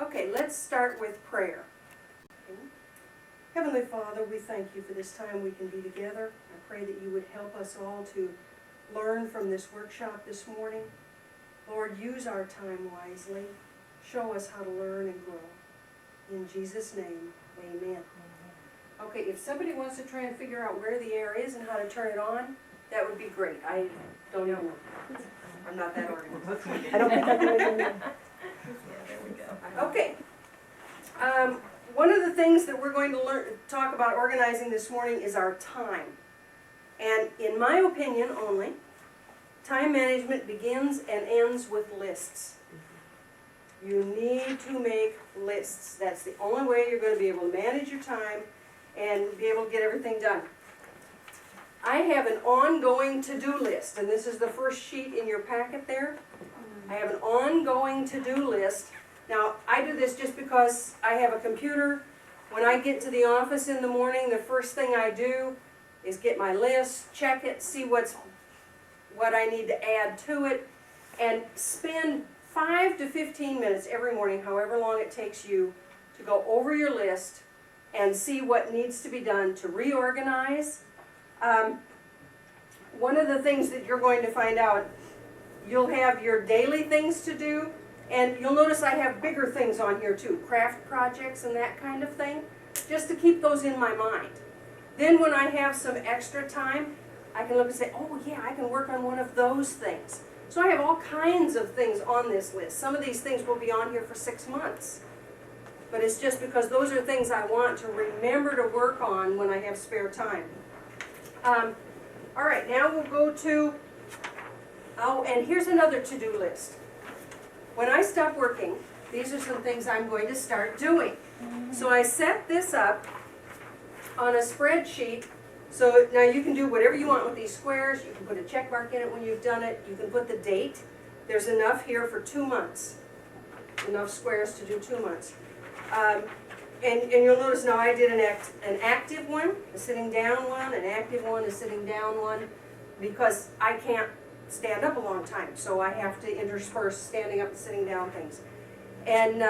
Okay, let's start with prayer. Heavenly Father, we thank you for this time we can be together. I pray that you would help us all to learn from this workshop this morning. Lord, use our time wisely. Show us how to learn and grow. In Jesus' name, amen. Okay, if somebody wants to try and figure out where the air is and how to turn it on, that would be great. I don't even know. I'm not that organized. I don't think I can even know. Okay. One of the things that we're going to talk about organizing this morning is our time. And in my opinion only, time management begins and ends with lists. You need to make lists. That's the only way you're going to be able to manage your time and be able to get everything done. I have an ongoing to-do list, and this is the first sheet in your packet there. I have an ongoing to-do list. Now, I do this just because I have a computer. When I get to the office in the morning, the first thing I do is get my list, check it, see what I need to add to it, and spend 5 to 15 minutes every morning, however long it takes you, to go over your list and see what needs to be done to reorganize. One of the things that you're going to find out, you'll have your daily things to do, and you'll notice I have bigger things on here too, craft projects and that kind of thing, just to keep those in my mind. Then when I have some extra time, I can look and say, oh yeah, I can work on one of those things. So I have all kinds of things on this list. Some of these things will be on here for 6 months. But it's just because those are things I want to remember to work on when I have spare time. All right, now we'll go to, and here's another to-do list. When I stop working, these are some things I'm going to start doing. So I set this up on a spreadsheet. So now you can do whatever you want with these squares. You can put a check mark in it when you've done it. You can put the date. There's enough here for 2 months. Enough squares to do 2 months. And you'll notice now I did an active one, a sitting down one, an active one, a sitting down one, because I can't stand up a long time, so I have to intersperse standing up and sitting down things. And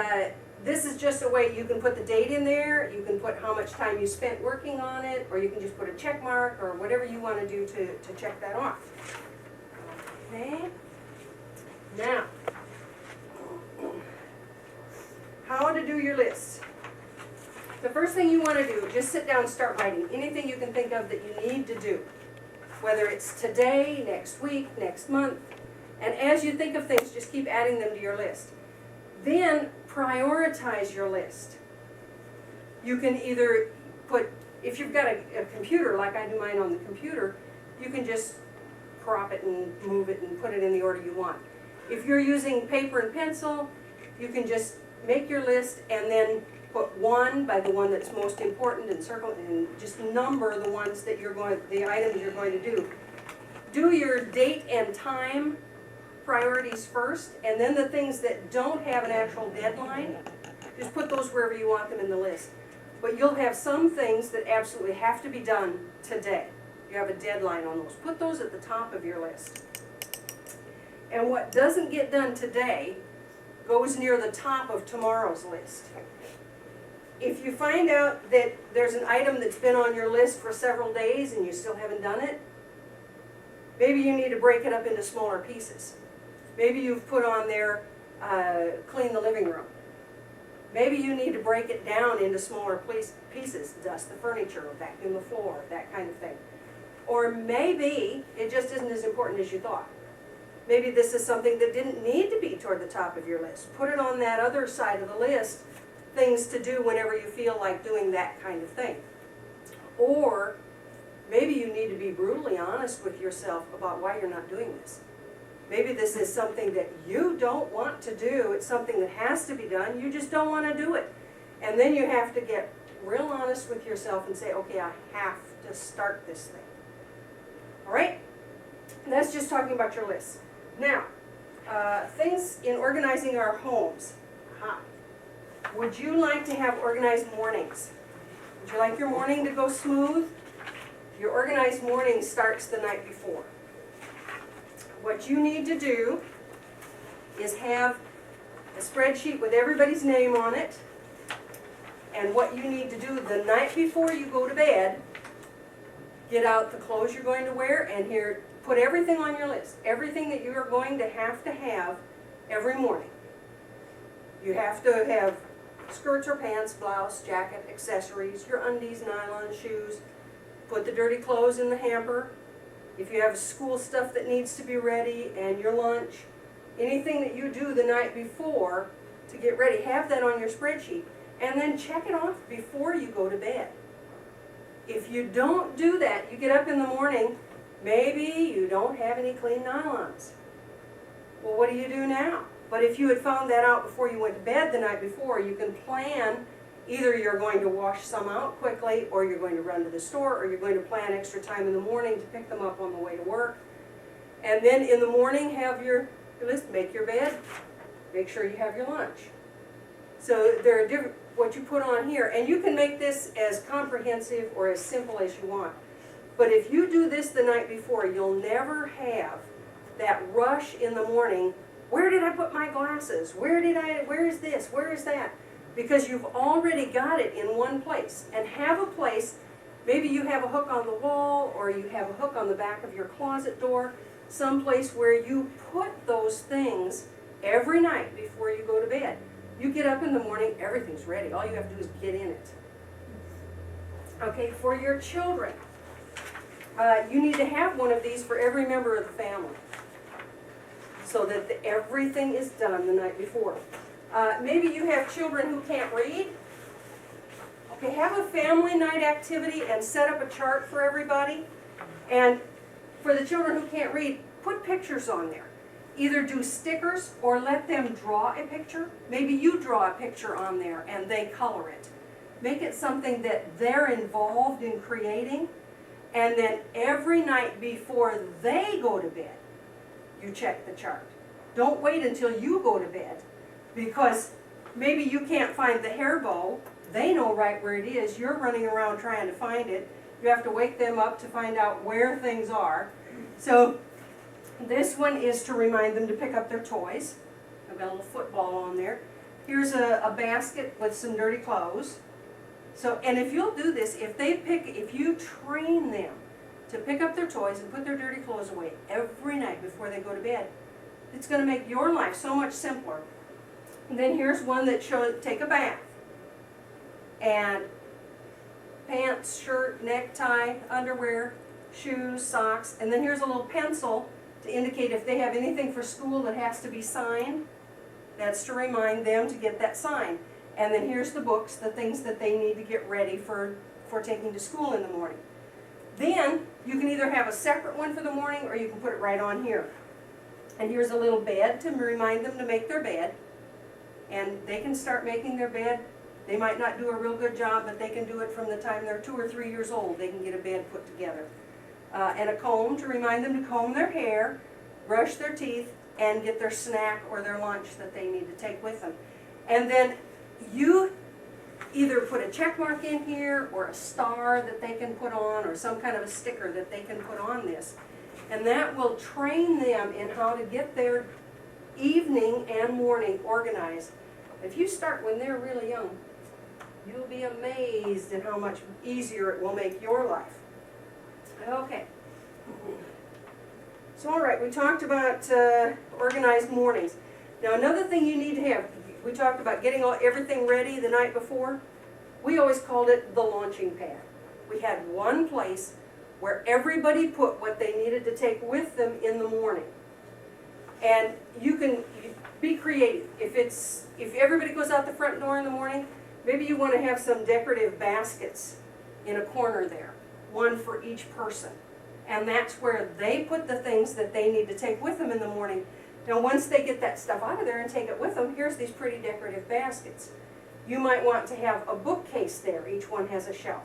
this is just a way you can put the date in there, you can put how much time you spent working on it, or you can just put a check mark or whatever you want to do to check that off. Okay. Now, how to do your list. The first thing you want to do, just sit down and start writing anything you can think of that you need to do. Whether it's today, next week, next month. And as you think of things, just keep adding them to your list. Then prioritize your list. You can either put, if you've got a computer like I do mine on the computer, you can just crop it and move it and put it in the order you want. If you're using paper and pencil, you can just make your list and then put 1 by the one that's most important and circle and just number the ones that the items you're going to do. Do your date and time priorities first, and then the things that don't have an actual deadline, just put those wherever you want them in the list. But you'll have some things that absolutely have to be done today. You have a deadline on those. Put those at the top of your list. And what doesn't get done today goes near the top of tomorrow's list. If you find out that there's an item that's been on your list for several days and you still haven't done it, maybe you need to break it up into smaller pieces. Maybe you've put on there, clean the living room. Maybe you need to break it down into smaller pieces, dust the furniture, or vacuum the floor, that kind of thing. Or maybe it just isn't as important as you thought. Maybe this is something that didn't need to be toward the top of your list. Put it on that other side of the list, things to do whenever you feel like doing that kind of thing. Or maybe you need to be brutally honest with yourself about why you're not doing this. Maybe this is something that you don't want to do. It's something that has to be done. You just don't want to do it. And then you have to get real honest with yourself and say, okay, I have to start this thing. All right? That's just talking about your list. Now, things in organizing our homes. Would you like to have organized mornings? Would you like your morning to go smooth? Your organized morning starts the night before. What you need to do is have a spreadsheet with everybody's name on it, and what you need to do the night before you go to bed. Get out the clothes you're going to wear, and here, put everything on your list. Everything that you are going to have every morning. You have to have skirts or pants, blouse, jacket, accessories, your undies, nylon shoes. Put the dirty clothes in the hamper. If you have school stuff that needs to be ready, and your lunch, anything that you do the night before to get ready, have that on your spreadsheet. And then check it off before you go to bed. If you don't do that, you get up in the morning, maybe you don't have any clean nylons. Well, what do you do now? But if you had found that out before you went to bed the night before, you can plan, either you're going to wash some out quickly, or you're going to run to the store, or you're going to plan extra time in the morning to pick them up on the way to work. And then in the morning, have your list, make your bed, make sure you have your lunch. So there are different, what you put on here, and you can make this as comprehensive or as simple as you want. But if you do this the night before, you'll never have that rush in the morning. Where did I put my glasses? Where is this? Where is that? Because you've already got it in one place. And have a place, maybe you have a hook on the wall, or you have a hook on the back of your closet door, someplace where you put those things every night before you go to bed. You get up in the morning, everything's ready. All you have to do is get in it. Okay, for your children, you need to have one of these for every member of the family, so that everything is done the night before. Maybe you have children who can't read. Okay, have a family night activity and set up a chart for everybody. And for the children who can't read, put pictures on there. Either do stickers or let them draw a picture. Maybe you draw a picture on there and they color it. Make it something that they're involved in creating. And then every night before they go to bed, you check the chart. Don't wait until you go to bed, because maybe you can't find the hair bow. They know right where it is. You're running around trying to find it. You have to wake them up to find out where things are. So this one is to remind them to pick up their toys. I've got a little football on there. Here's a basket with some dirty clothes. So, and if you'll do this, if you train them to pick up their toys and put their dirty clothes away every night before they go to bed, it's going to make your life so much simpler. And then here's one that shows take a bath. And pants, shirt, necktie, underwear, shoes, socks, and then here's a little pencil to indicate if they have anything for school that has to be signed. That's to remind them to get that signed. And then here's the books, the things that they need to get ready for taking to school in the morning. Then you can either have a separate one for the morning, or you can put it right on here. And here's a little bed to remind them to make their bed. And they can start making their bed. They might not do a real good job, but they can do it from the time they're 2 or 3 years old. They can get a bed put together. And a comb to remind them to comb their hair, brush their teeth, and get their snack or their lunch that they need to take with them. And then you either put a check mark in here, or a star that they can put on, or some kind of a sticker that they can put on this. And that will train them in how to get their evening and morning organized. If you start when they're really young, you'll be amazed at how much easier it will make your life. Okay. So all right, we talked about organized mornings. Now another thing you need to have, we talked about getting everything ready the night before. We always called it the launching pad. We had one place where everybody put what they needed to take with them in the morning. And you can be creative. If everybody goes out the front door in the morning, maybe you want to have some decorative baskets in a corner there, one for each person. And that's where they put the things that they need to take with them in the morning. Now once they get that stuff out of there and take it with them, here's these pretty decorative baskets. You might want to have a bookcase there. Each one has a shelf.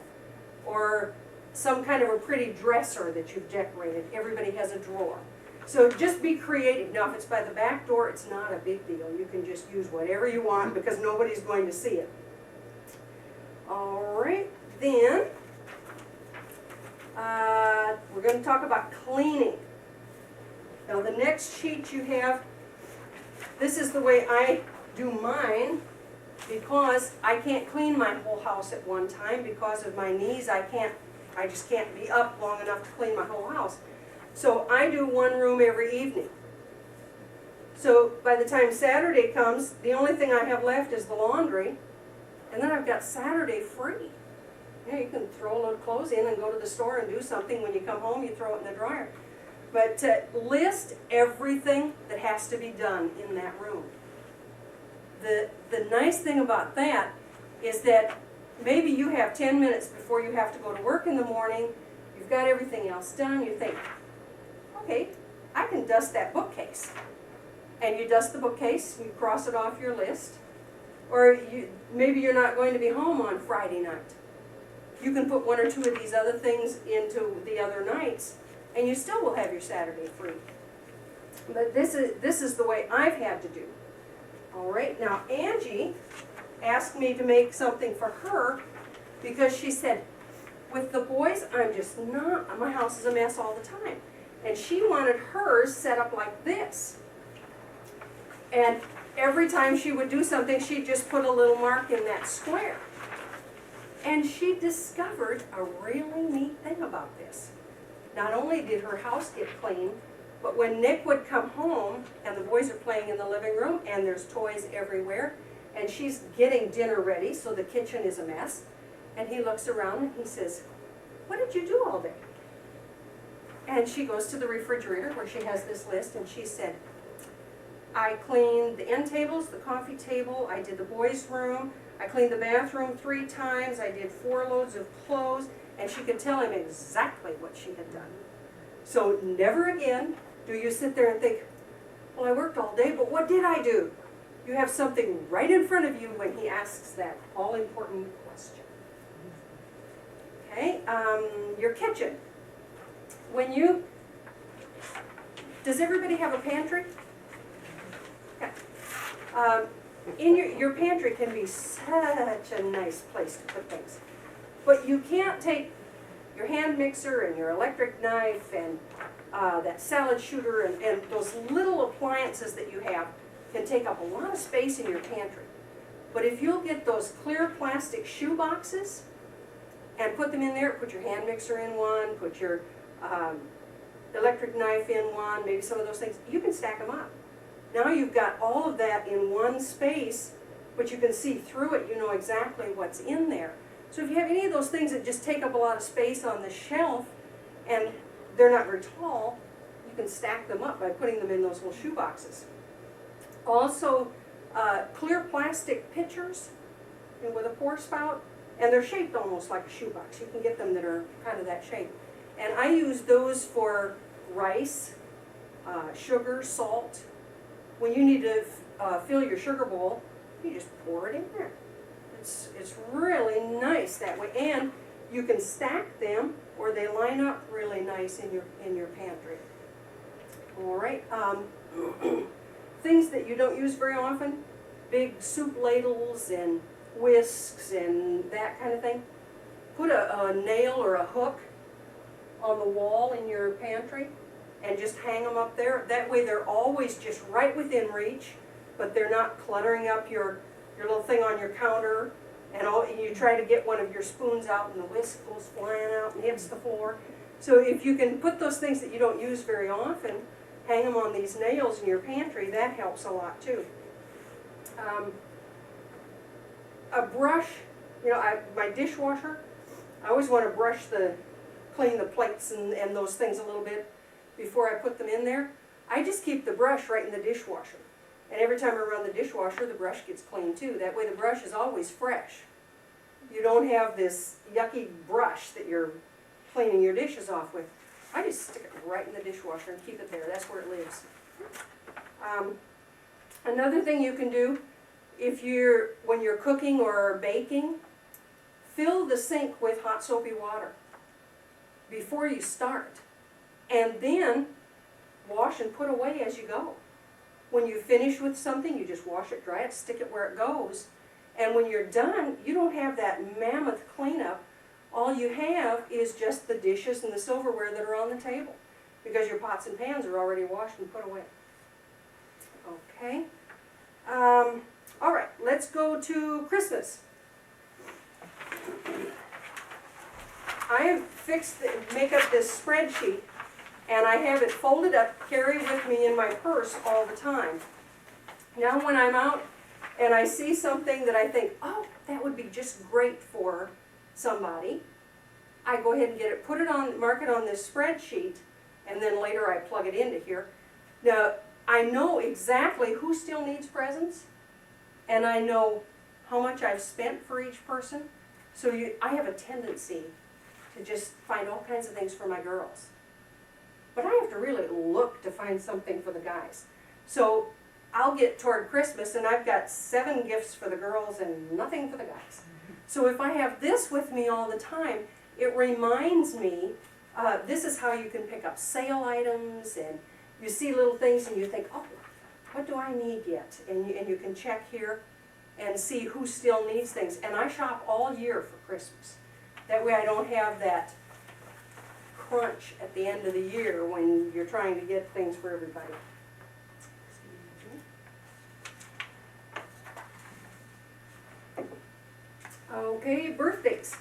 Or some kind of a pretty dresser that you've decorated. Everybody has a drawer. So just be creative. Now if it's by the back door, it's not a big deal. You can just use whatever you want because nobody's going to see it. All right, then we're going to talk about cleaning. Now the next sheet you have, this is the way I do mine because I can't clean my whole house at one time because of my knees. I just can't be up long enough to clean my whole house. So I do one room every evening. So by the time Saturday comes, the only thing I have left is the laundry, and then I've got Saturday free. You know, you can throw a load of clothes in and go to the store and do something. When you come home, you throw it in the dryer. But list everything that has to be done in that room. The nice thing about that is that maybe you have 10 minutes before you have to go to work in the morning, you've got everything else done, you think, okay, I can dust that bookcase. And you dust the bookcase, you cross it off your list. Or maybe you're not going to be home on Friday night. You can put one or two of these other things into the other nights, and you still will have your Saturday free. But this is the way I've had to do. All right, now Angie asked me to make something for her because she said, with the boys, I'm just not, my house is a mess all the time. And she wanted hers set up like this. And every time she would do something, she'd just put a little mark in that square. And she discovered a really neat thing about this. Not only did her house get clean, but when Nick would come home and the boys are playing in the living room and there's toys everywhere and she's getting dinner ready so the kitchen is a mess, and he looks around and he says, "What did you do all day?" And she goes to the refrigerator where she has this list and she said, "I cleaned the end tables, the coffee table, I did the boys' room, I cleaned the bathroom 3 times, I did 4 loads of clothes," and she could tell him exactly what she had done. So never again do you sit there and think, well, I worked all day, but what did I do? You have something right in front of you when he asks that all-important question. Okay, your kitchen. Does everybody have a pantry? Okay. In your pantry can be such a nice place to put things. But you can't take your hand mixer and your electric knife and that salad shooter and those little appliances that you have can take up a lot of space in your pantry. But if you'll get those clear plastic shoe boxes and put them in there, put your hand mixer in one, put your electric knife in one, maybe some of those things, you can stack them up. Now you've got all of that in one space, but you can see through it, you know exactly what's in there. So if you have any of those things that just take up a lot of space on the shelf and they're not very tall, you can stack them up by putting them in those little shoe boxes. Also, clear plastic pitchers with a pour spout, and they're shaped almost like a shoebox. You can get them that are kind of that shape. And I use those for rice, sugar, salt. When you need to fill your sugar bowl, you just pour it in there. It's really nice that way, and you can stack them or they line up really nice in your pantry. All right, things that you don't use very often, big soup ladles and whisks and that kind of thing. Put a nail or a hook on the wall in your pantry and just hang them up there. That way they're always just right within reach, but they're not cluttering up your little thing on your counter, and you try to get one of your spoons out and the whisk goes flying out and hits the floor. So if you can put those things that you don't use very often, hang them on these nails in your pantry, that helps a lot too. A brush, my dishwasher, I always want to clean the plates and those things a little bit before I put them in there. I just keep the brush right in the dishwasher. And every time I run the dishwasher, the brush gets clean too. That way the brush is always fresh. You don't have this yucky brush that you're cleaning your dishes off with. I just stick it right in the dishwasher and keep it there. That's where it lives. Another thing you can do, when you're cooking or baking, fill the sink with hot soapy water before you start. And then wash and put away as you go. When you finish with something, you just wash it, dry it, stick it where it goes. And when you're done, you don't have that mammoth cleanup. All you have is just the dishes and the silverware that are on the table, because your pots and pans are already washed and put away. Okay. let's go to Christmas. I have make up this spreadsheet, and I have it folded up, carry with me in my purse all the time. Now when I'm out and I see something that I think, oh, that would be just great for somebody, I go ahead and get it, mark it on this spreadsheet, and then later I plug it into here. Now, I know exactly who still needs presents, and I know how much I've spent for each person. So I have a tendency to just find all kinds of things for my girls. But I have to really look to find something for the guys. So I'll get toward Christmas and I've got 7 gifts for the girls and nothing for the guys. So if I have this with me all the time, it reminds me, this is how you can pick up sale items, and you see little things and you think, oh, what do I need yet? And you can check here and see who still needs things. And I shop all year for Christmas. That way I don't have that crunch at the end of the year when you're trying to get things for everybody. Okay, birthdays.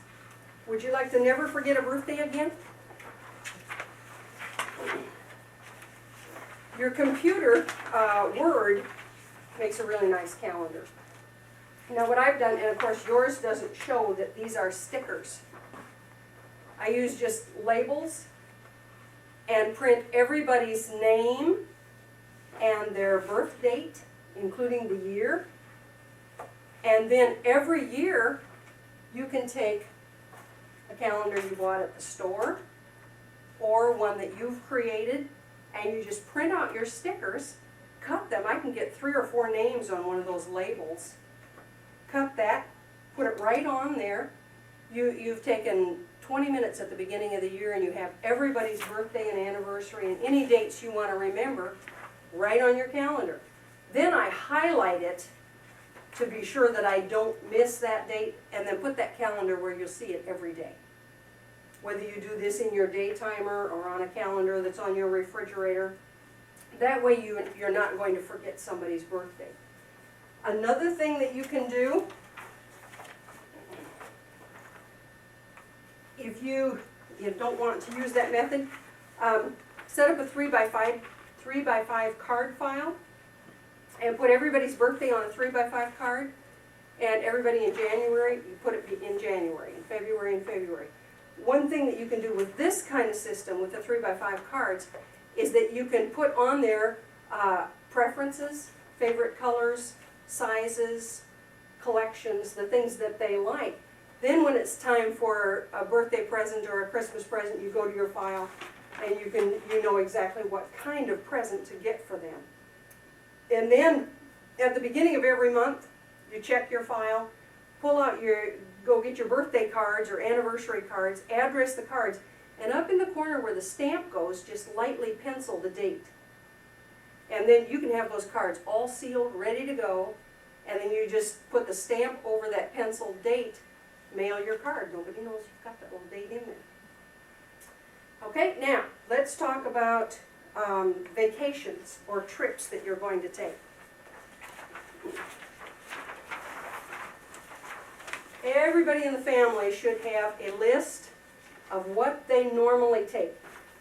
Would you like to never forget a birthday again? Your computer, Word, makes a really nice calendar. Now what I've done, and of course yours doesn't show that these are stickers. I use just labels and print everybody's name and their birth date, including the year. And then every year you can take a calendar you bought at the store or one that you've created, and you just print out your stickers, cut them. I can get 3 or 4 names on one of those labels. Cut that, put it right on there. You've taken 20 minutes at the beginning of the year and you have everybody's birthday and anniversary and any dates you want to remember right on your calendar. Then I highlight it to be sure that I don't miss that date, and then put that calendar where you'll see it every day. Whether you do this in your day timer or on a calendar that's on your refrigerator, that way you're not going to forget somebody's birthday. Another thing that you can do, if you don't want to use that method, set up a 3x5 card file and put everybody's birthday on a 3x5 card, and everybody in January, you put it in January, in February, in February. One thing that you can do with this kind of system, with the 3x5 cards, is that you can put on there preferences, favorite colors, sizes, collections, the things that they like. Then when it's time for a birthday present or a Christmas present, you go to your file and you know exactly what kind of present to get for them. And then at the beginning of every month, you check your file, go get your birthday cards or anniversary cards, address the cards, and up in the corner where the stamp goes, just lightly pencil the date. And then you can have those cards all sealed, ready to go, and then you just put the stamp over that penciled date, mail your card. Nobody knows you've got that little date in there. Okay, now let's talk about vacations or trips that you're going to take. Everybody in the family should have a list of what they normally take.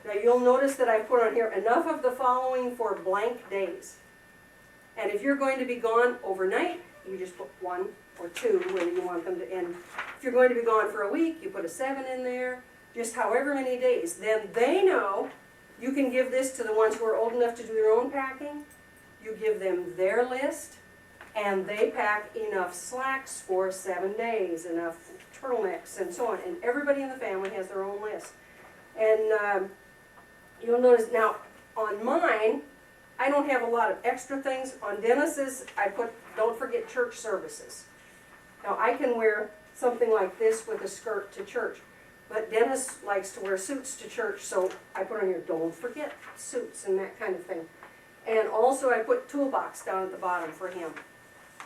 Now you'll notice that I put on here enough of the following for blank days. And if you're going to be gone overnight, you just put 1 or 2 where you want them to end. If you're going to be gone for a week, you put a 7 in there, just however many days. Then they know you can give this to the ones who are old enough to do their own packing. You give them their list, and they pack enough slacks for 7 days, enough turtlenecks and so on. And everybody in the family has their own list. And you'll notice now on mine, I don't have a lot of extra things. On Dennis's, I put, don't forget church services. Now I can wear something like this with a skirt to church, but Dennis likes to wear suits to church, so I put on here, don't forget suits and that kind of thing. And also I put toolbox down at the bottom for him,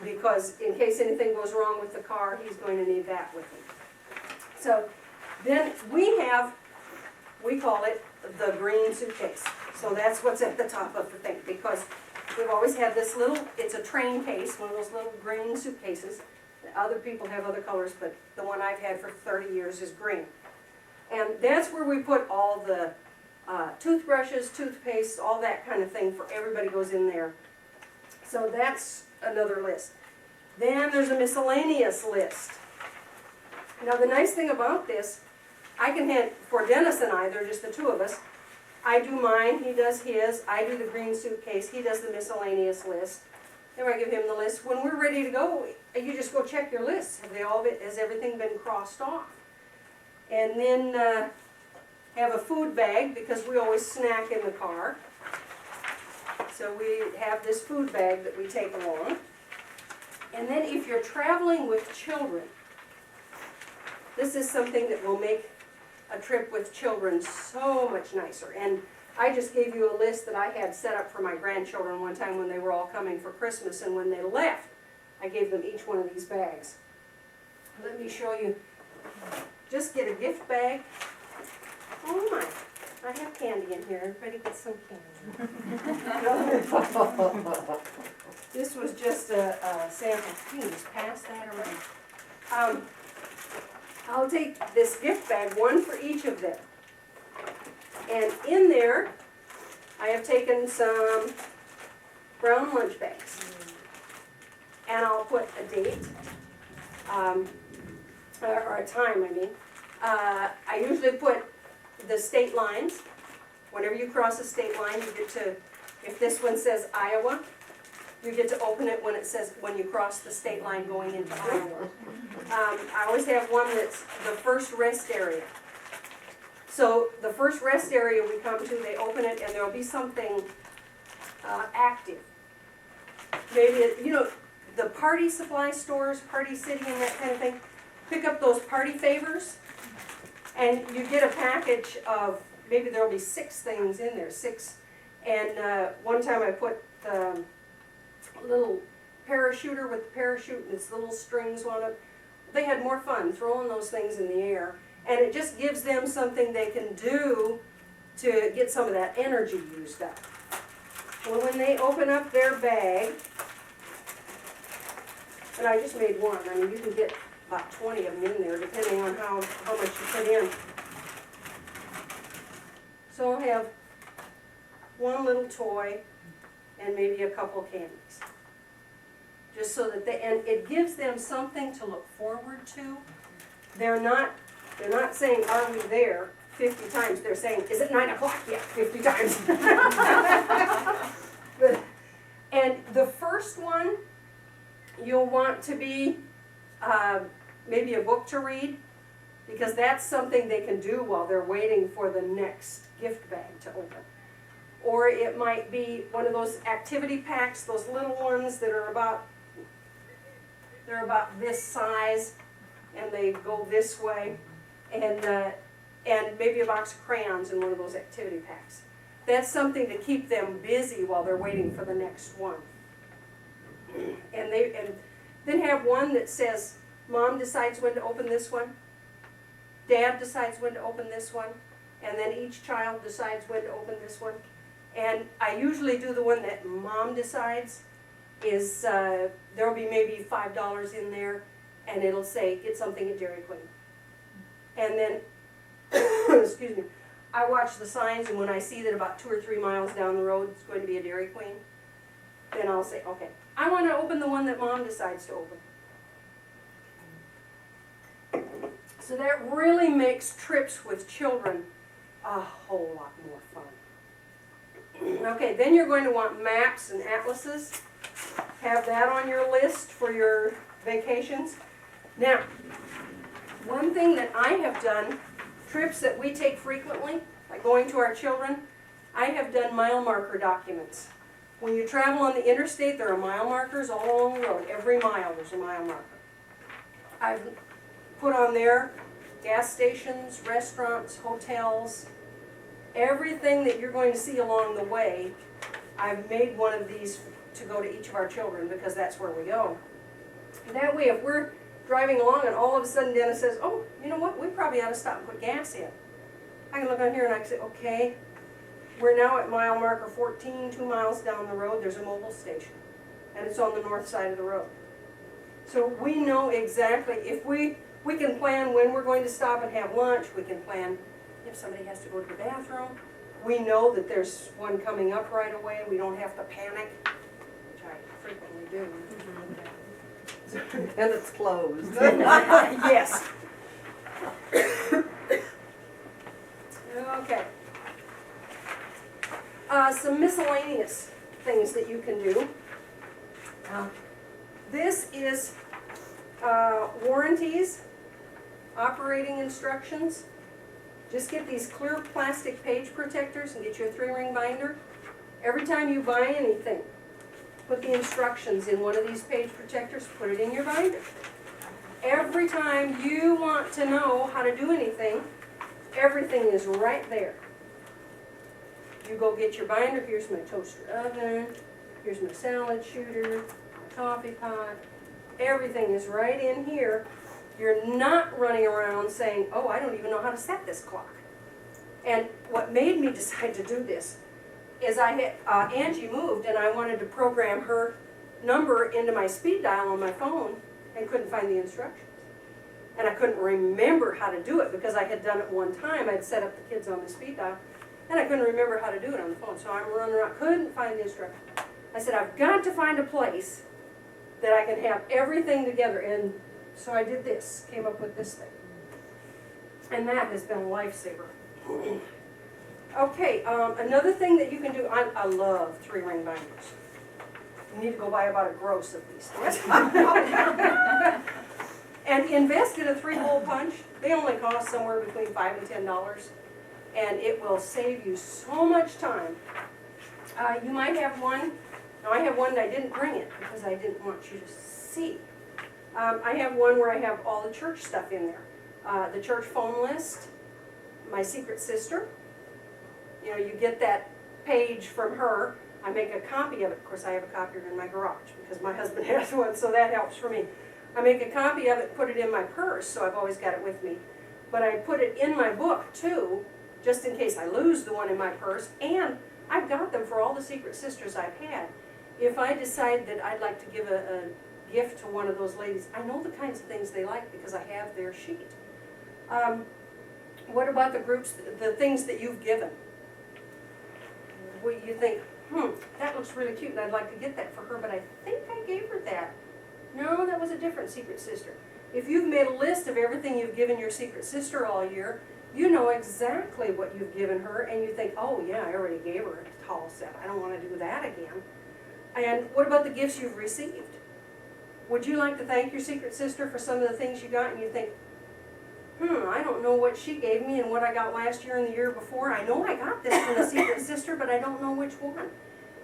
because in case anything goes wrong with the car, he's going to need that with him. So then we call it the green suitcase. So that's what's at the top of the thing, because we've always had this little, it's a train case, one of those little green suitcases. Other people have other colors, but the one I've had for 30 years is green. And that's where we put all the toothbrushes, toothpaste, all that kind of thing for everybody goes in there. So that's another list. Then there's a miscellaneous list. Now the nice thing about this, I can hand, for Dennis and I, they're just the two of us, I do mine, he does his, I do the green suitcase, he does the miscellaneous list. Then I give him the list. When we're ready to go, you just go check your lists. Has everything been crossed off? And then have a food bag, because we always snack in the car. So we have this food bag that we take along. And then if you're traveling with children, this is something that will make a trip with children so much nicer. And I just gave you a list that I had set up for my grandchildren one time when they were all coming for Christmas, and when they left, I gave them each one of these bags. Let me show you. Just get a gift bag. Oh my, I have candy in here. Everybody get some candy. This was just a sample. You can just pass that around. I'll take this gift bag, one for each of them. And in there, I have taken some brown lunch bags. And I'll put a date, or a time, I mean. I usually put the state lines. Whenever you cross a state line, you get to, if this one says Iowa, you get to open it when it says, when you cross the state line going into Iowa. I always have one that's the first rest area. So the first rest area we come to, they open it, and there'll be something active. Maybe, the party supply stores, Party City and that kind of thing, pick up those party favors, and you get a package of, maybe there'll be 6 things in there, 6. And one time I put the little parachuter with the parachute and its little strings on it. They had more fun throwing those things in the air. And it just gives them something they can do to get some of that energy used up. Well, when they open up their bag, and I just made one, I mean, you can get about 20 of them in there, depending on how much you put in. So I'll have one little toy and maybe a couple of candies. Just so that and it gives them something to look forward to. They're not saying, are we there 50 times? They're saying, is it 9 o'clock yet? 50 times. And the first one, you'll want to be maybe a book to read, because that's something they can do while they're waiting for the next gift bag to open. Or it might be one of those activity packs, those little ones that are about this size, and they go this way, and maybe a box of crayons in one of those activity packs. That's something to keep them busy while they're waiting for the next one. And then have one that says, Mom decides when to open this one, Dad decides when to open this one, and then each child decides when to open this one. And I usually do the one that Mom decides. There'll be maybe $5 in there, and it'll say, get something at Dairy Queen. And then, excuse me, I watch the signs, and when I see that about 2 or 3 miles down the road it's going to be a Dairy Queen, then I'll say, okay, I want to open the one that Mom decides to open. So that really makes trips with children a whole lot more fun. Okay, then you're going to want maps and atlases. Have that on your list for your vacations. Now, one thing that I have done, trips that we take frequently, like going to our children, I have done mile marker documents. When you travel on the interstate, there are mile markers all along the road. Every mile there's a mile marker. I've put on there gas stations, restaurants, hotels, everything that you're going to see along the way. I've made one of these to go to each of our children, because that's where we go. That way, if we're driving along and all of a sudden Dennis says, oh, you know what, we probably ought to stop and put gas in. I can look on here and I can say, okay, We're now at mile marker 14, 2 miles down the road, there's a mobile station. And it's on the north side of the road. So we know exactly, if we can plan when we're going to stop and have lunch, we can plan if somebody has to go to the bathroom. We know that there's one coming up right away, we don't have to panic, which I frequently do. And it's closed. Yes. Okay. Some miscellaneous things that you can do. This is warranties, operating instructions. Just get these clear plastic page protectors and get you a 3-ring binder. Every time you buy anything, put the instructions in one of these page protectors, put it in your binder. Every time you want to know how to do anything, everything is right there. You go get your binder, here's my toaster oven, here's my salad shooter, my coffee pot. Everything is right in here. You're not running around saying, oh, I don't even know how to set this clock. And what made me decide to do this is I had, Angie moved and I wanted to program her number into my speed dial on my phone and couldn't find the instructions. And I couldn't remember how to do it because I had done it one time. I'd set up the kids on the speed dial and I couldn't remember how to do it on the phone. So I'm running around, couldn't find the instructions. I said, I've got to find a place that I can have everything together. And so I did this, came up with this thing. And that has been a lifesaver. Okay, another thing that you can do, I love 3-ring binders. You need to go buy about a gross of these things. And invest in a 3-hole punch. They only cost somewhere between $5 and $10. And it will save you so much time. You might have one. Now I have one that I didn't bring it because I didn't want you to see. I have one where I have all the church stuff in there. The church phone list, my secret sister. You know, you get that page from her. I make a copy of it. Of course, I have a copier in my garage because my husband has one, so that helps for me. I make a copy of it, put it in my purse, so I've always got it with me. But I put it in my book, too, just in case I lose the one in my purse. And I've got them for all the secret sisters I've had. If I decide that I'd like to give a gift to one of those ladies, I know the kinds of things they like because I have their sheet. What about the groups, the things that you've given? Well, you think, that looks really cute and I'd like to get that for her, but I think I gave her that. No, that was a different secret sister. If you've made a list of everything you've given your secret sister all year, you know exactly what you've given her and you think, oh yeah, I already gave her a tall set. I don't want to do that again. And what about the gifts you've received? Would you like to thank your secret sister for some of the things you got and you think, I don't know what she gave me and what I got last year and the year before. I know I got this from a secret sister, but I don't know which one.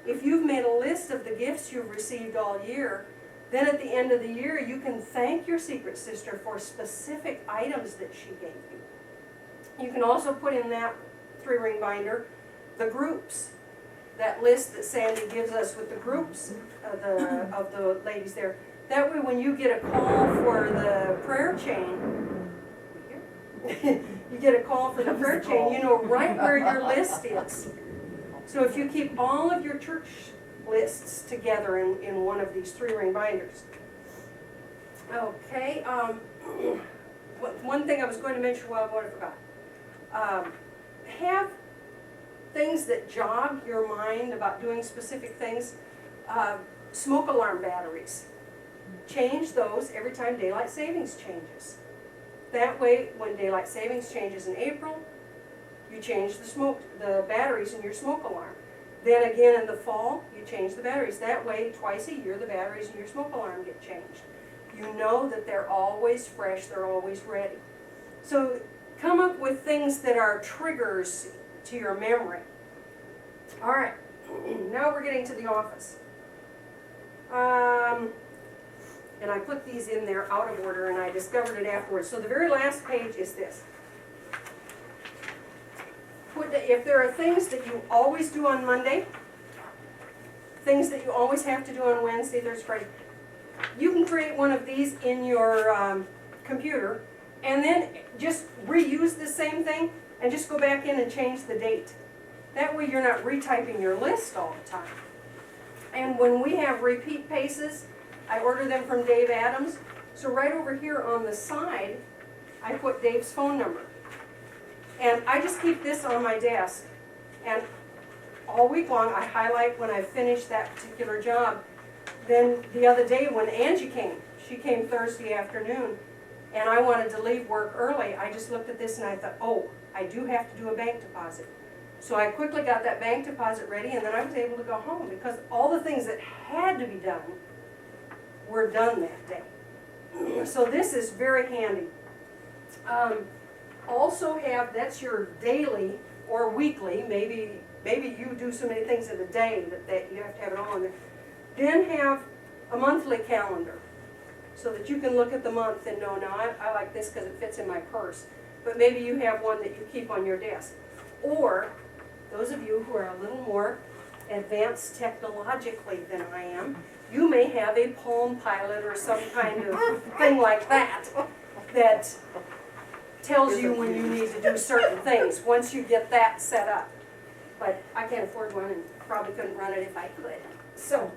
If you've made a list of the gifts you've received all year, then at the end of the year, you can thank your secret sister for specific items that she gave you. You can also put in that 3-ring binder the groups, that list that Sandy gives us with the groups of the ladies there. That way when you get a call for the prayer chain, you get a call for the prayer chain, you know right where your list is. So if you keep all of your church lists together in one of these 3-ring binders. Okay, one thing I was going to mention a while ago, I forgot. Have things that jog your mind about doing specific things. Smoke alarm batteries. Change those every time daylight savings changes. That way, when daylight savings changes in April, you change the batteries in your smoke alarm. Then again in the fall, you change the batteries. That way, twice a year, the batteries in your smoke alarm get changed. You know that they're always fresh, they're always ready. So come up with things that are triggers to your memory. All right, now we're getting to the office. And I put these in there out of order and I discovered it afterwards. So the very last page is this. If there are things that you always do on Monday, things that you always have to do on Wednesday, Thursday, Friday, you can create one of these in your computer and then just reuse the same thing and just go back in and change the date. That way you're not retyping your list all the time. And when we have repeat paces, I order them from Dave Adams. So right over here on the side, I put Dave's phone number. And I just keep this on my desk. And all week long, I highlight when I finish that particular job. Then the other day when Angie came, she came Thursday afternoon, and I wanted to leave work early. I just looked at this and I thought, oh, I do have to do a bank deposit. So I quickly got that bank deposit ready, and then I was able to go home because all the things that had to be done were done that day. So this is very handy. Also have, that's your daily or weekly, maybe you do so many things in a day that you have to have it all in there. Then have a monthly calendar so that you can look at the month and know, now I like this because it fits in my purse. But maybe you have one that you keep on your desk. Or, those of you who are a little more advanced technologically than I am, you may have a Palm Pilot or some kind of thing like that that tells you when you need to do certain things once you get that set up. But I can't afford one and probably couldn't run it if I could. So,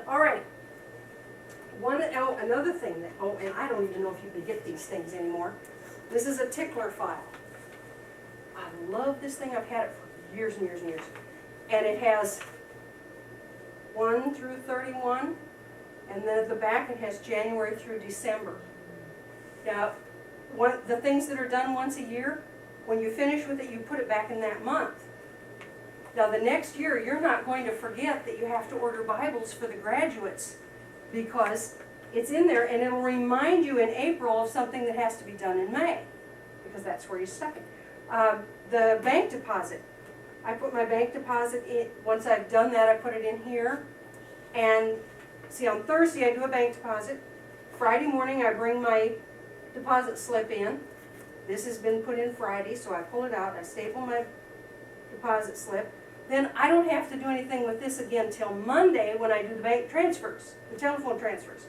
all right. Another thing that, and I don't even know if you can get these things anymore. This is a tickler file. I love this thing. I've had it for years and years and years. And it has 1 through 31, and then at the back it has January through December. Now, the things that are done once a year, when you finish with it, you put it back in that month. Now the next year, you're not going to forget that you have to order Bibles for the graduates because it's in there, and it'll remind you in April of something that has to be done in May, because that's where you're stuck in. The bank deposit. I put my bank deposit in. Once I've done that, I put it in here. And see, on Thursday I do a bank deposit. Friday morning I bring my deposit slip in. This has been put in Friday, so I pull it out, I staple my deposit slip. Then I don't have to do anything with this again till Monday when I do the bank transfers, the telephone transfers.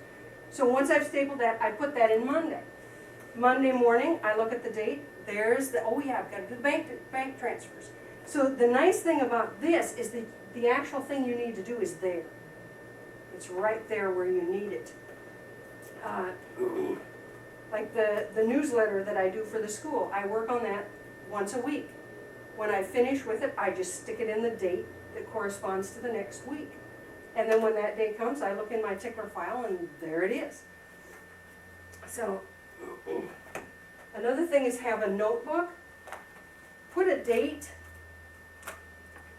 So once I've stapled that, I put that in Monday. Monday morning, I look at the date. There's the, oh yeah, I've got to do the bank transfers. So the nice thing about this is the actual thing you need to do is there. It's right there where you need it. Like the newsletter that I do for the school, I work on that once a week. When I finish with it, I just stick it in the date that corresponds to the next week. And then when that day comes, I look in my tickler file and there it is. So, another thing is have a notebook. Put a date.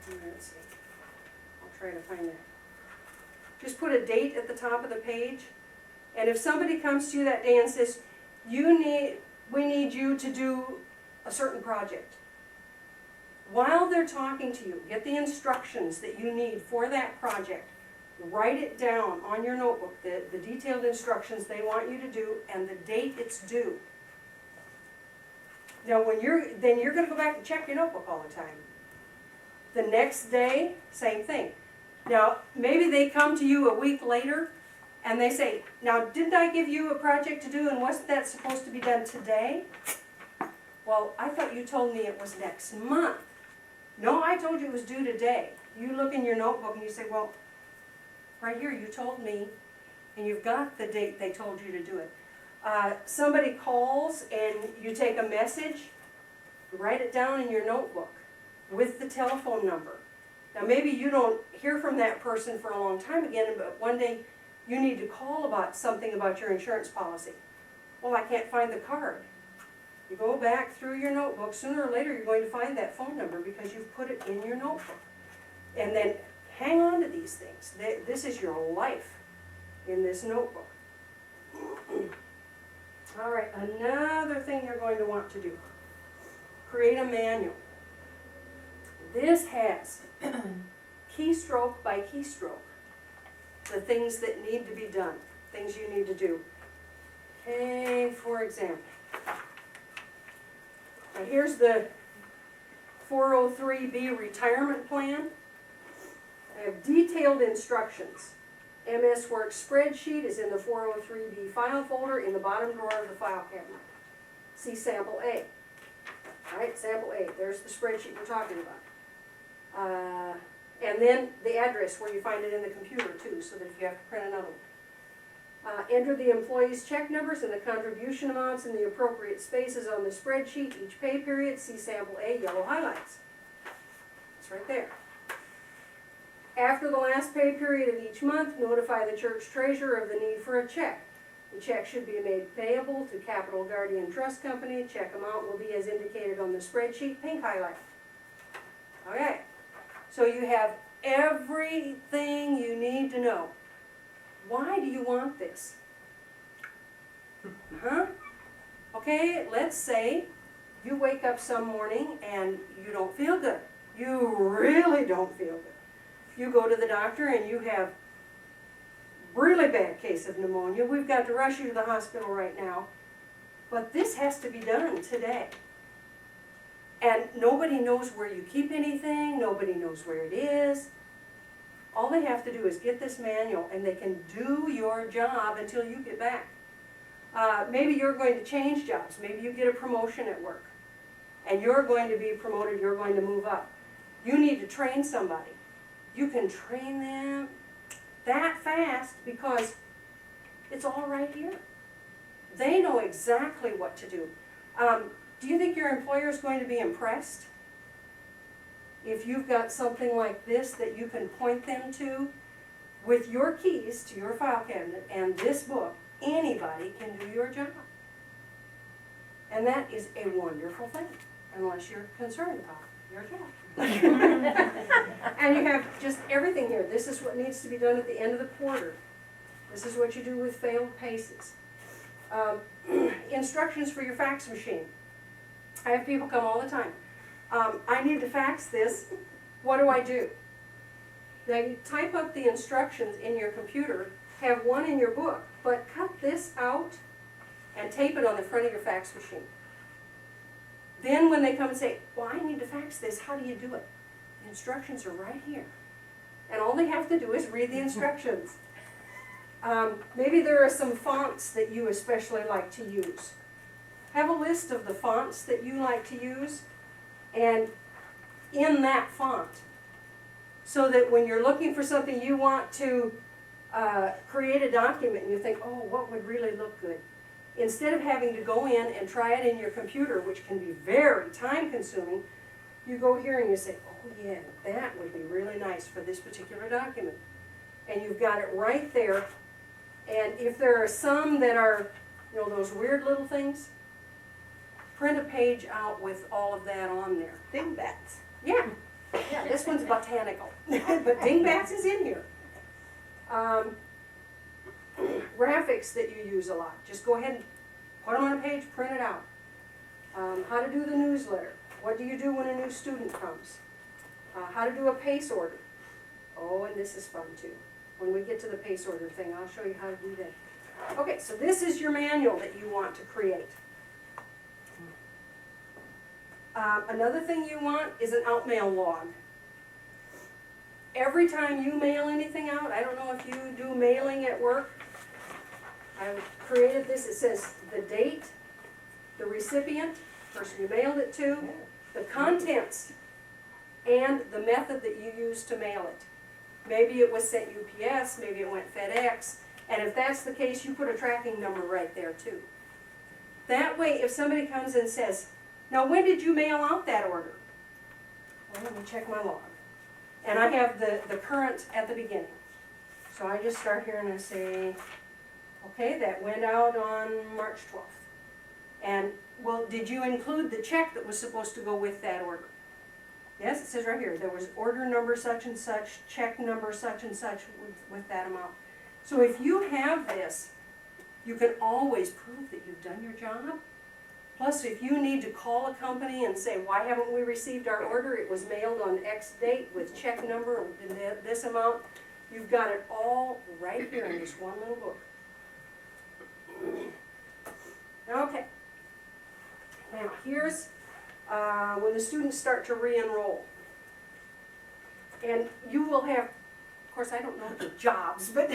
Let's see. I'll try to find that. Just put a date at the top of the page. And if somebody comes to you that day and says, we need you to do a certain project. While they're talking to you, get the instructions that you need for that project. Write it down on your notebook, the detailed instructions they want you to do and the date it's due. Now then you're going to go back and check your notebook all the time. The next day, same thing. Now, maybe they come to you a week later and they say, now didn't I give you a project to do and wasn't that supposed to be done today? Well, I thought you told me it was next month. No, I told you it was due today. You look in your notebook and you say, well, right here you told me, and you've got the date they told you to do it. Somebody calls and you take a message, write it down in your notebook with the telephone number. Now maybe you don't hear from that person for a long time again, but one day you need to call about something about your insurance policy. Well, I can't find the card. You go back through your notebook, sooner or later you're going to find that phone number because you've put it in your notebook. And then hang on to these things. This is your life in this notebook. All right, another thing you're going to want to do. Create a manual. This has keystroke by keystroke the things that need to be done, things you need to do. Okay, for example, now here's the 403B retirement plan. I have detailed instructions. MS Works spreadsheet is in the 403B file folder in the bottom drawer of the file cabinet. See sample A. All right, sample A, there's the spreadsheet we're talking about. And then the address where you find it in the computer too, so that if you have to print another one. Enter the employees' check numbers and the contribution amounts in the appropriate spaces on the spreadsheet each pay period. See sample A, yellow highlights. It's right there. After the last pay period of each month, notify the church treasurer of the need for a check. The check should be made payable to Capital Guardian Trust Company. Check amount will be as indicated on the spreadsheet, pink highlight. Okay, so you have everything you need to know. Why do you want this? Huh? Okay, let's say you wake up some morning and you don't feel good. You really don't feel good. You go to the doctor and you have really bad case of pneumonia. We've got to rush you to the hospital right now. But this has to be done today. And nobody knows where you keep anything. Nobody knows where it is. All they have to do is get this manual and they can do your job until you get back. Maybe you're going to change jobs. Maybe you get a promotion at work. And you're going to be promoted. You're going to move up. You need to train somebody. You can train them that fast because it's all right here. They know exactly what to do. Do you think your employer is going to be impressed if you've got something like this that you can point them to with your keys to your file cabinet and this book? Anybody can do your job. And that is a wonderful thing, unless you're concerned about your job. And you have just everything here. This is what needs to be done at the end of the quarter. This is what you do with failed paces. Instructions for your fax machine. I have people come all the time. I need to fax this. What do I do? Now you type up the instructions in your computer, have one in your book, but cut this out and tape it on the front of your fax machine. Then when they come and say, well, I need to fax this, how do you do it? The instructions are right here. And all they have to do is read the instructions. Maybe there are some fonts that you especially like to use. Have a list of the fonts that you like to use, and in that font, so that when you're looking for something you want to create a document and you think, oh, what would really look good? Instead of having to go in and try it in your computer, which can be very time consuming, you go here and you say, oh yeah, that would be really nice for this particular document. And you've got it right there. And if there are some that are, you know, those weird little things, print a page out with all of that on there. Dingbats. Yeah, yeah, this one's botanical, but dingbats is in here. Graphics that you use a lot, just go ahead and put them on a page, print it out. How to do the newsletter. What do you do when a new student comes? How to do a pace order. Oh, and this is fun too. When we get to the pace order thing, I'll show you how to do that. Okay, so this is your manual that you want to create. Another thing you want is an outmail log. Every time you mail anything out, I don't know if you do mailing at work, I've created this. It says the date, the recipient, person you mailed it to, the contents, and the method that you used to mail it. Maybe it was sent UPS, maybe it went FedEx, and if that's the case, you put a tracking number right there too. That way, if somebody comes and says, now when did you mail out that order? Well, let me check my log. And I have the current at the beginning. So I just start here and I say, okay, that went out on March 12th. And, well, did you include the check that was supposed to go with that order? Yes, it says right here, there was order number such and such, check number such and such with that amount. So if you have this, you can always prove that you've done your job. Plus, if you need to call a company and say, why haven't we received our order? It was mailed on X date with check number and this amount. You've got it all right here in this one little book. Okay. Now, here's when the students start to re-enroll. And you will have, of course I don't know the jobs, but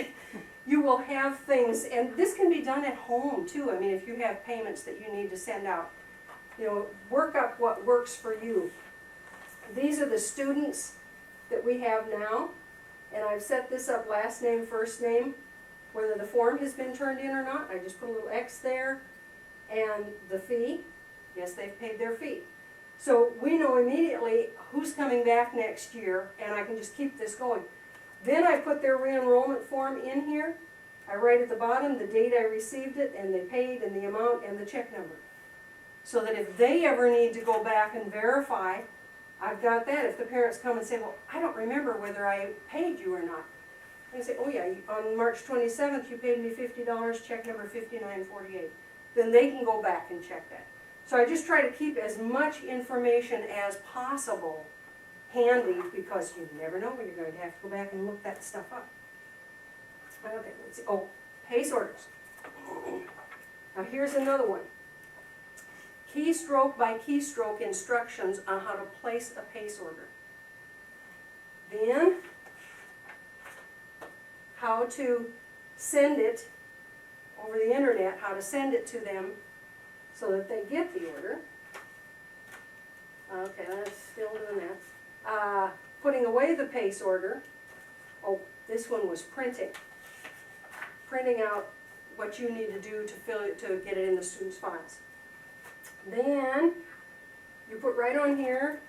you will have things, and this can be done at home too. I mean, if you have payments that you need to send out. You know, work up what works for you. These are the students that we have now, and I've set this up last name, first name, whether the form has been turned in or not. I just put a little X there, and the fee, yes, they've paid their fee. So we know immediately who's coming back next year, and I can just keep this going. Then I put their re-enrollment form in here. I write at the bottom the date I received it, and they paid, and the amount, and the check number. So that if they ever need to go back and verify, I've got that. If the parents come and say, well, I don't remember whether I paid you or not. I say, oh yeah, on March 27th you paid me $50, check number 5948. Then they can go back and check that. So I just try to keep as much information as possible handy, because you never know when you're going to have to go back and look that stuff up. Okay, let's see. Oh, pace orders. Now here's another one. Keystroke by keystroke instructions on how to place a pace order. Then, how to send it over the internet, how to send it to them so that they get the order. Okay, that's still doing that. Putting away the pace order. Oh, this one was printing. Printing out what you need to do to fill it, to get it in the students' files. Then you put right on here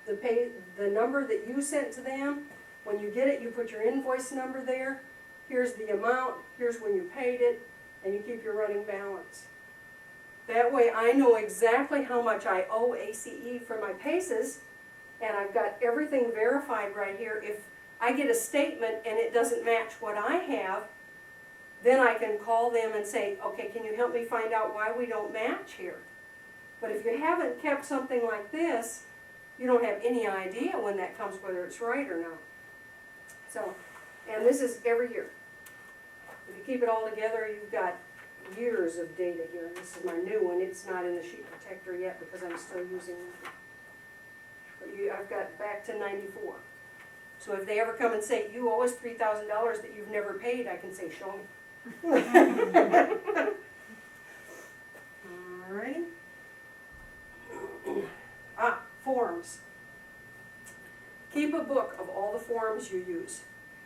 the number that you sent to them. When you get it, you put your invoice number there. Here's the amount, here's when you paid it, and you keep your running balance. That way I know exactly how much I owe ACE for my paces, and I've got everything verified right here. If I get a statement and it doesn't match what I have, then I can call them and say, okay, can you help me find out why we don't match here? But if you haven't kept something like this, you don't have any idea when that comes, whether it's right or not. So, and this is every year. If you keep it all together, you've got years of data here. This is my new one. It's not in the sheet protector yet because I'm still using it. But I've got back to 94. So if they ever come and say, you owe us $3,000 that you've never paid, I can say, show me. Alrighty. Forms. Keep a book of all the forms you use.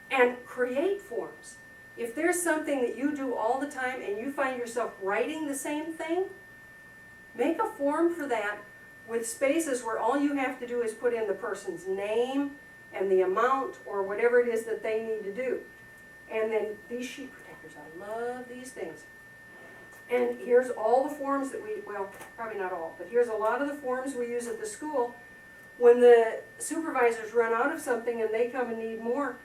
And create forms. If there's something that you do all the time and you find yourself writing the same thing, make a form for that with spaces where all you have to do is put in the person's name and the amount or whatever it is that they need to do. And then these sheet protectors, I love these things. And here's all the forms that well, probably not all, but here's a lot of the forms we use at the school. When the supervisors run out of something and they come and need more,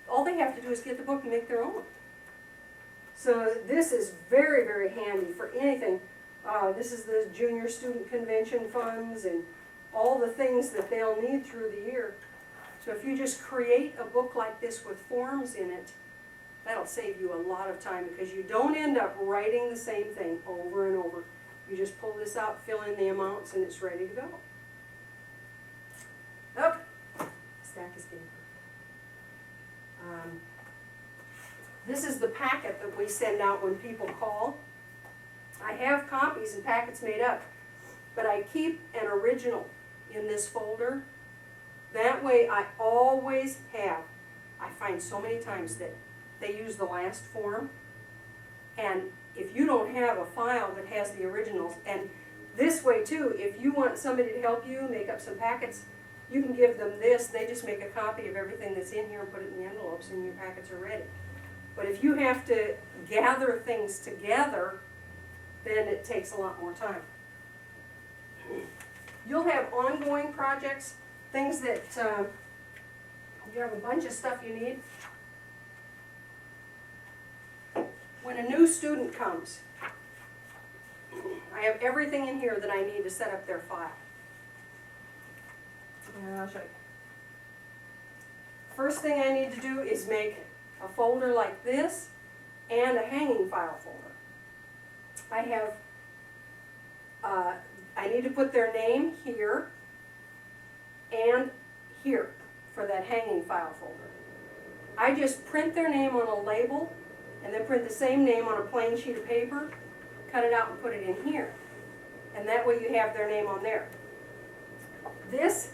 all they have to do is get the book and make their own. So this is very, very handy for anything. This is the junior student convention funds and all the things that they'll need through the year. So if you just create a book like this with forms in it, that'll save you a lot of time because you don't end up writing the same thing over and over. You just pull this out, fill in the amounts, and it's ready to go. Okay, stack is getting this is the packet that we send out when people call. I have copies and packets made up, but I keep an original in this folder. That way I always have. I find so many times that they use the last form, and if you don't have a file that has the originals, and this way too, if you want somebody to help you make up some packets, you can give them this. They just make a copy of everything that's in here and put it in the envelopes, and your packets are ready. But if you have to gather things together, then it takes a lot more time. You'll have ongoing projects, things that you have a bunch of stuff you need. When a new student comes, I have everything in here that I need to set up their file. And I'll show you. First thing I need to do is make a folder like this and a hanging file folder. I have, I need to put their name here and here for that hanging file folder. I just print their name on a label and then print the same name on a plain sheet of paper, cut it out and put it in here. And that way you have their name on there. This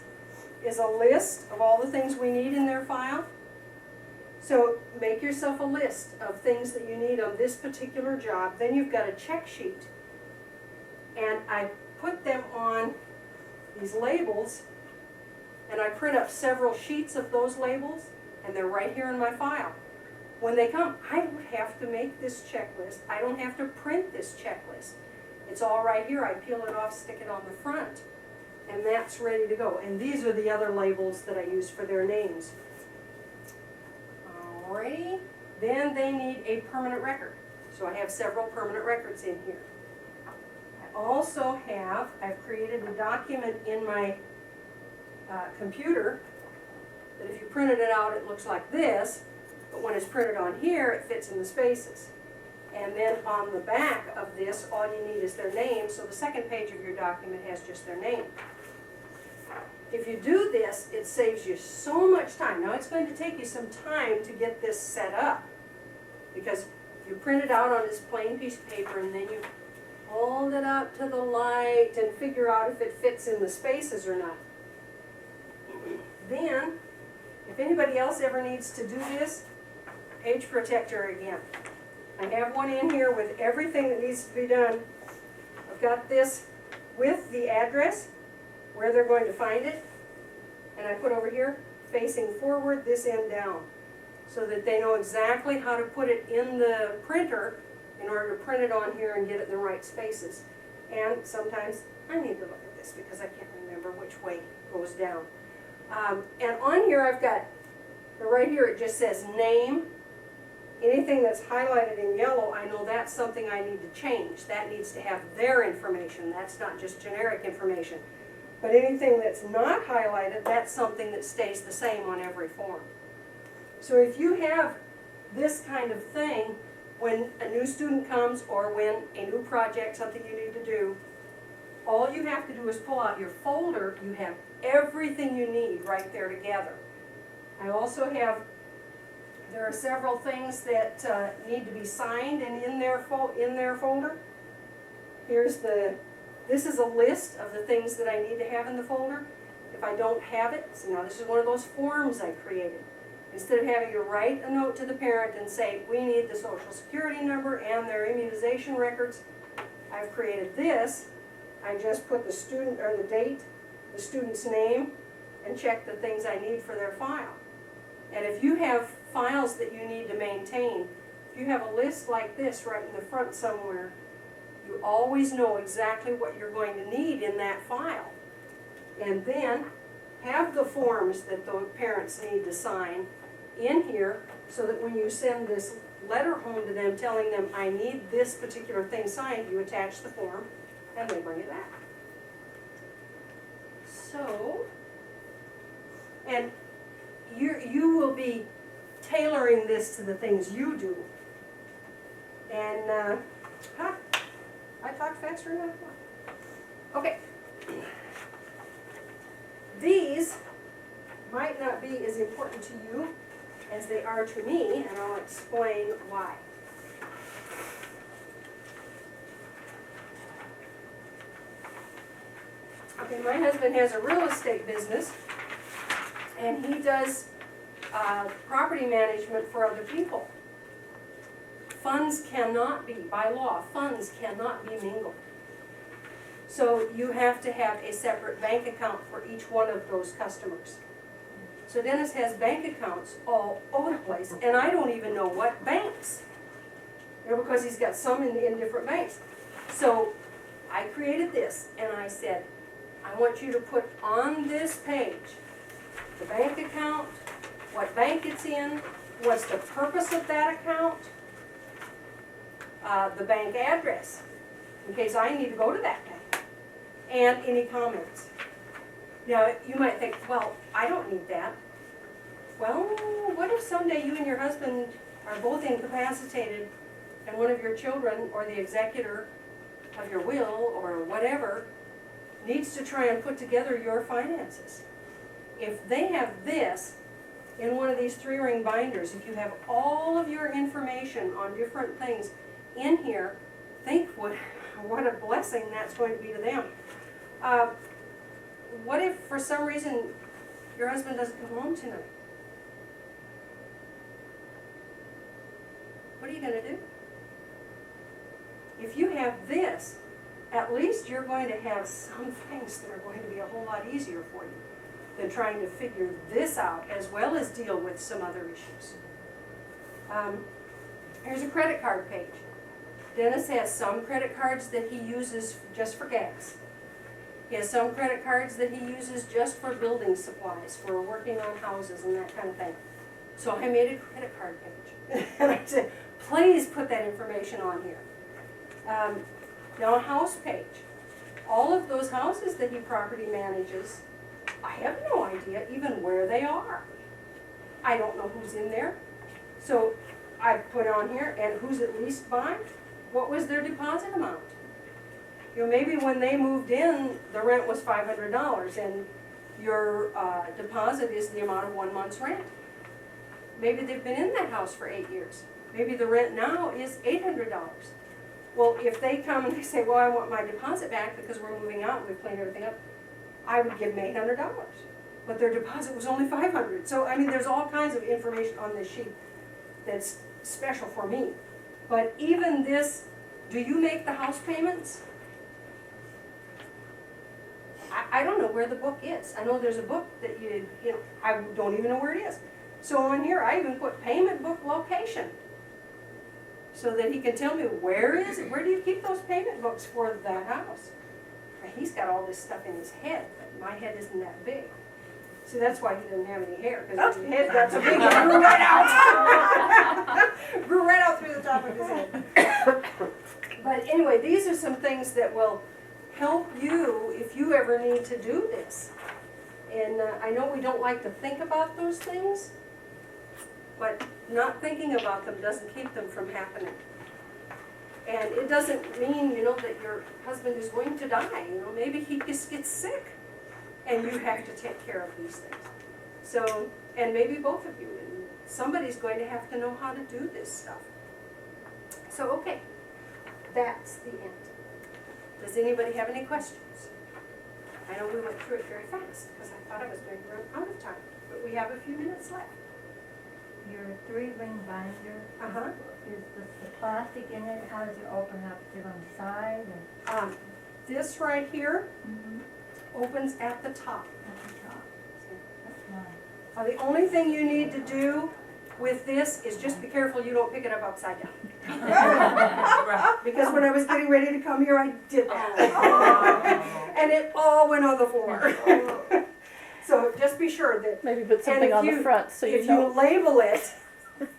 is a list of all the things we need in their file. So make yourself a list of things that you need on this particular job. Then you've got a check sheet. And I put them on these labels, and I print up several sheets of those labels, and they're right here in my file. When they come, I don't have to make this checklist. I don't have to print this checklist. It's all right here. I peel it off, stick it on the front, and that's ready to go. And these are the other labels that I use for their names. Alrighty, then they need a permanent record. So I have several permanent records in here. I also have, I've created a document in my computer that if you printed it out, it looks like this, but when it's printed on here, it fits in the spaces. And then on the back of this, all you need is their name, so the second page of your document has just their name. If you do this, it saves you so much time. Now it's going to take you some time to get this set up, because you print it out on this plain piece of paper and then you hold it up to the light and figure out if it fits in the spaces or not. Then, if anybody else ever needs to do this, page protector again. I have one in here with everything that needs to be done. I've got this with the address, where they're going to find it, and I put over here, facing forward, this end down, so that they know exactly how to put it in the printer in order to print it on here and get it in the right spaces. And sometimes I need to look at this because I can't remember which way it goes down. And on here I've got, right here it just says name. Anything that's highlighted in yellow, I know that's something I need to change. That needs to have their information. That's not just generic information. But anything that's not highlighted, that's something that stays the same on every form. So if you have this kind of thing, when a new student comes or when a new project, something you need to do, all you have to do is pull out your folder. You have everything you need right there together. I also have, there are several things that need to be signed and in their folder. Here's the, this is a list of the things that I need to have in the folder. If I don't have it, so now this is one of those forms I created. Instead of having to write a note to the parent and say, we need the social security number and their immunization records, I've created this. I just put the student, or the date, the student's name, and check the things I need for their file. And if you have files that you need to maintain, if you have a list like this right in the front somewhere, you always know exactly what you're going to need in that file. And then have the forms that the parents need to sign in here so that when you send this letter home to them telling them I need this particular thing signed, you attach the form and they bring it back. So, and you will be tailoring this to the things you do. And, I talked faster than I thought. Okay. These might not be as important to you as they are to me, and I'll explain why. Okay, my husband has a real estate business, and he does property management for other people. Funds cannot be, by law, funds cannot be mingled. So you have to have a separate bank account for each one of those customers. So Dennis has bank accounts all over the place, and I don't even know what banks. You know, because he's got some in different banks. So I created this, and I said, I want you to put on this page the bank account, what bank it's in, what's the purpose of that account, the bank address, in case I need to go to that bank, and any comments. Now, you might think, well, I don't need that. Well, what if someday you and your husband are both incapacitated and one of your children or the executor of your will or whatever needs to try and put together your finances? If they have this in one of these 3-ring binders, if you have all of your information on different things in here, think what a blessing that's going to be to them. What if for some reason your husband doesn't come home tonight? What are you going to do? If you have this, at least you're going to have some things that are going to be a whole lot easier for you than trying to figure this out as well as deal with some other issues. Here's a credit card page. Dennis has some credit cards that he uses just for gas. He has some credit cards that he uses just for building supplies, for working on houses and that kind of thing. So I made a credit card page. And I said, please put that information on here. Now a house page. All of those houses that he property manages, I have no idea even where they are. I don't know who's in there. So I put on here, and who's at least by, what was their deposit amount? You know, maybe when they moved in, the rent was $500, and your deposit is the amount of 1 month's rent. Maybe they've been in that house for 8 years. Maybe the rent now is $800. Well, if they come and they say, well, I want my deposit back because we're moving out and we've cleaned everything up, I would give them $800. But their deposit was only $500. So, I mean, there's all kinds of information on this sheet that's special for me. But even this, do you make the house payments? I don't know where the book is. I know there's a book that you know, I don't even know where it is. So on here, I even put payment book location, so that he can tell me where is it, where do you keep those payment books for that house? Now, he's got all this stuff in his head, but my head isn't that big. See, that's why he doesn't have any hair, because his head got so big, it grew right out. Grew right out through the top of his head. But anyway, these are some things that will help you if you ever need to do this. And I know we don't like to think about those things, but not thinking about them doesn't keep them from happening. And it doesn't mean, you know, that your husband is going to die. You know, maybe he just gets sick, and you have to take care of these things. So, and maybe both of you, and somebody's going to have to know how to do this stuff. So, okay, that's the end. Does anybody have any questions? I know we went through it very fast because I thought I was going to run out of time, but we have a few minutes left. Your 3-ring binder, is the plastic in it, how does it open up? Is it on the side or? This right here opens at the top. At the top? That's mine. The only thing you need to do with this is just be careful you don't pick it up upside down. Because when I was getting ready to come here, I did that. And it all went on the floor. So just be sure that. Maybe put something on the front so you know. If you label it,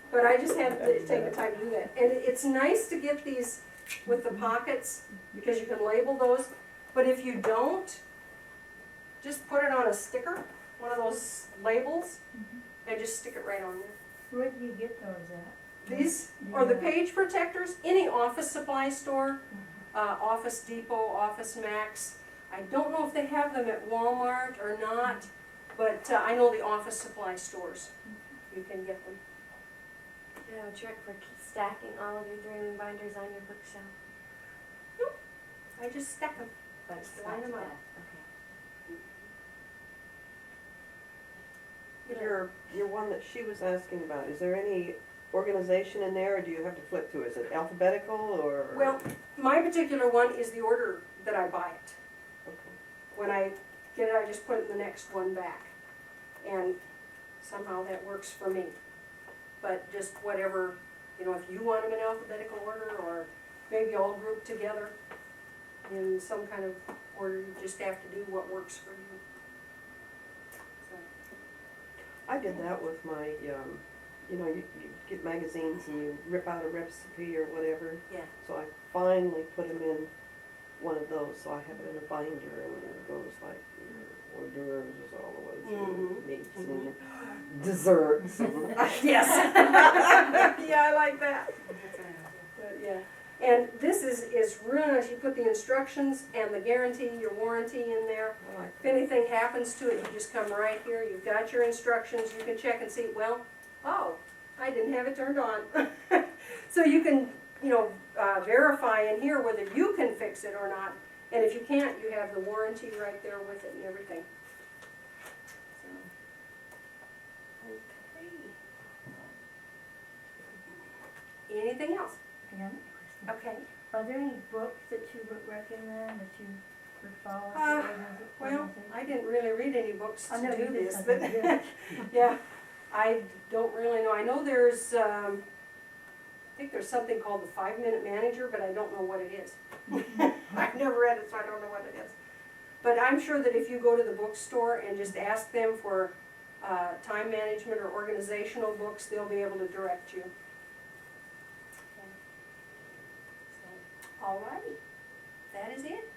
but I just had to take the time to do that. And it's nice to get these with the pockets because you can label those. But if you don't, just put it on a sticker, one of those labels, and just stick it right on there. Where do you get those at? These are the page protectors, any office supply store, Office Depot, Office Max. I don't know if they have them at Walmart or not, but I know the office supply stores, you can get them. Do you have a trick for stacking all of your 3-ring binders on your bookshelf? Nope, I just stack them. But it's Line them up. Okay. Your one that she was asking about, is there any organization in there, or do you have to flip through? Is it alphabetical, or? Well, my particular one is the order that I buy it. Okay. When I get it, I just put it in the next one back. And somehow that works for me. But just whatever, you know, if you want them in alphabetical order, or maybe all grouped together in some kind of order, you just have to do what works for you. So. I did that with my, you know, you get magazines and you rip out a recipe or whatever. Yeah. So I finally put them in one of those, so I have it in a binder, and it goes like your hors d'oeuvres all the way through, meats and your desserts. Yes. Yeah, I like that. But, yeah. And this is really nice. You put the instructions and the guarantee, your warranty in there. I like If anything happens to it, you just come right here. You've got your instructions. You can check and see, well, oh, I didn't have it turned on. So you can you know, verify in here whether you can fix it or not. And if you can't, you have the warranty right there with it and everything. So, okay. Anything else? I got a question. Okay. Are there any books that you would recommend that you would follow? Well, I didn't really read any books I know to you do did this, something but good. yeah, I don't really know. I know there's, I think there's something called the 5-Minute Manager, but I don't know what it is. I've never read it, so I don't know what it is. But I'm sure that if you go to the bookstore and just ask them for time management or organizational books, they'll be able to direct you. All righty, that is it.